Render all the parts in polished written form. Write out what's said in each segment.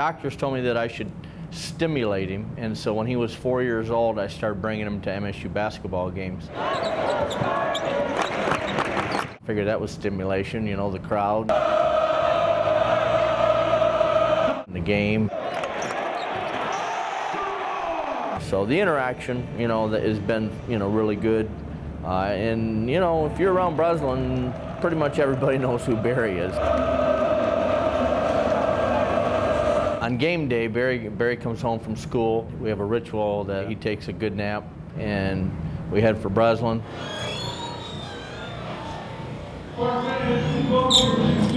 doctors told me that I should stimulate him, and so when he was 4 years old, I started bringing him to MSU basketball games. Figured that was stimulation, you know, the crowd, the game. So the interaction, you know, that has been, you know, really good. And, you know, if you're around Breslin, pretty much everybody knows who Barry is. On game day, Barry comes home from school. We have a ritual that he takes a good nap, and we head for Breslin.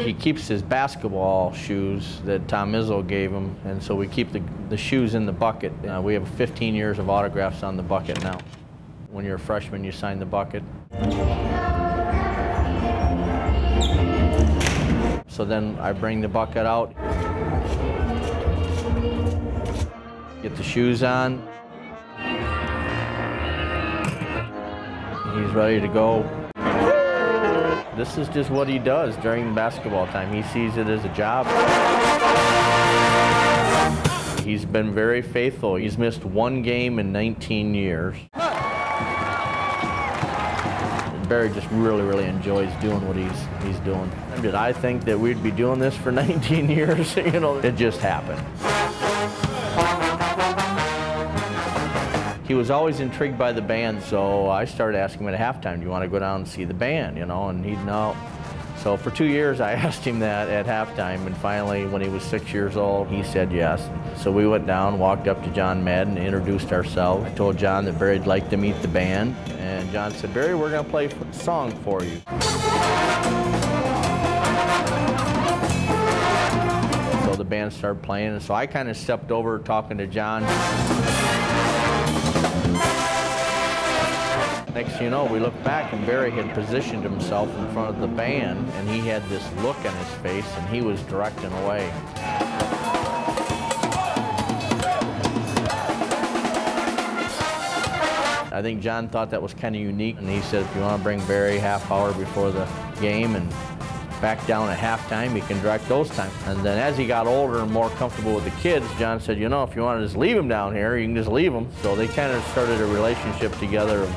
He keeps his basketball shoes that Tom Izzo gave him, and so we keep the shoes in the bucket. We have 15 years of autographs on the bucket now. When you're a freshman, you sign the bucket. So then I bring the bucket out, get the shoes on. He's ready to go. This is just what he does during basketball time. He sees it as a job. He's been very faithful. He's missed one game in 19 years. Barry just really enjoys doing what he's doing. Did I think that we'd be doing this for 19 years? You know, it just happened. He was always intrigued by the band, so I started asking him at halftime, do you want to go down and see the band, you know, and he'd no. So for 2 years I asked him that at halftime, and finally when he was 6 years old, he said yes. So we went down, walked up to John Madden, introduced ourselves. I told John that Barry'd like to meet the band, and John said, Barry, we're going to play a song for you. So the band started playing, and so I kind of stepped over talking to John. Next thing you know, we looked back and Barry had positioned himself in front of the band, and he had this look on his face, and he was directing away. I think John thought that was kind of unique, and he said if you want to bring Barry half hour before the game and back down at halftime, he can direct those times. And then as he got older and more comfortable with the kids, John said, you know, if you want to just leave him down here, you can just leave him. So they kind of started a relationship together of,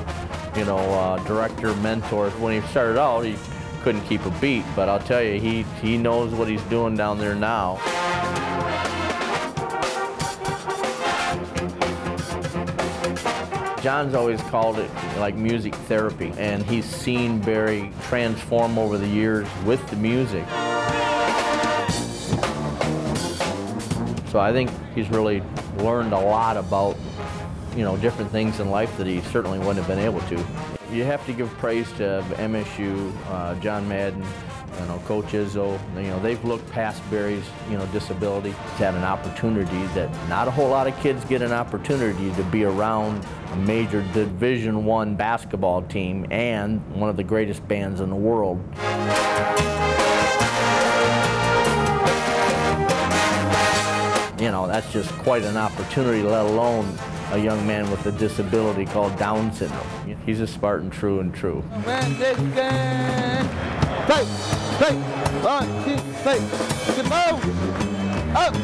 you know, director, mentor. When he started out, he couldn't keep a beat, but I'll tell you, he knows what he's doing down there now. John's always called it like music therapy, and he's seen Barry transform over the years with the music. So I think he's really learned a lot about, you know, different things in life that he certainly wouldn't have been able to. You have to give praise to MSU, John Madden, you know, Coach Izzo. You know, they've looked past Barry's, you know, disability. He's had an opportunity that not a whole lot of kids get an opportunity to be around a major Division I basketball team and one of the greatest bands in the world. You know, that's just quite an opportunity, let alone a young man with a disability called Down syndrome. He's a Spartan true and true. Play, 1, 2, 3, move, up.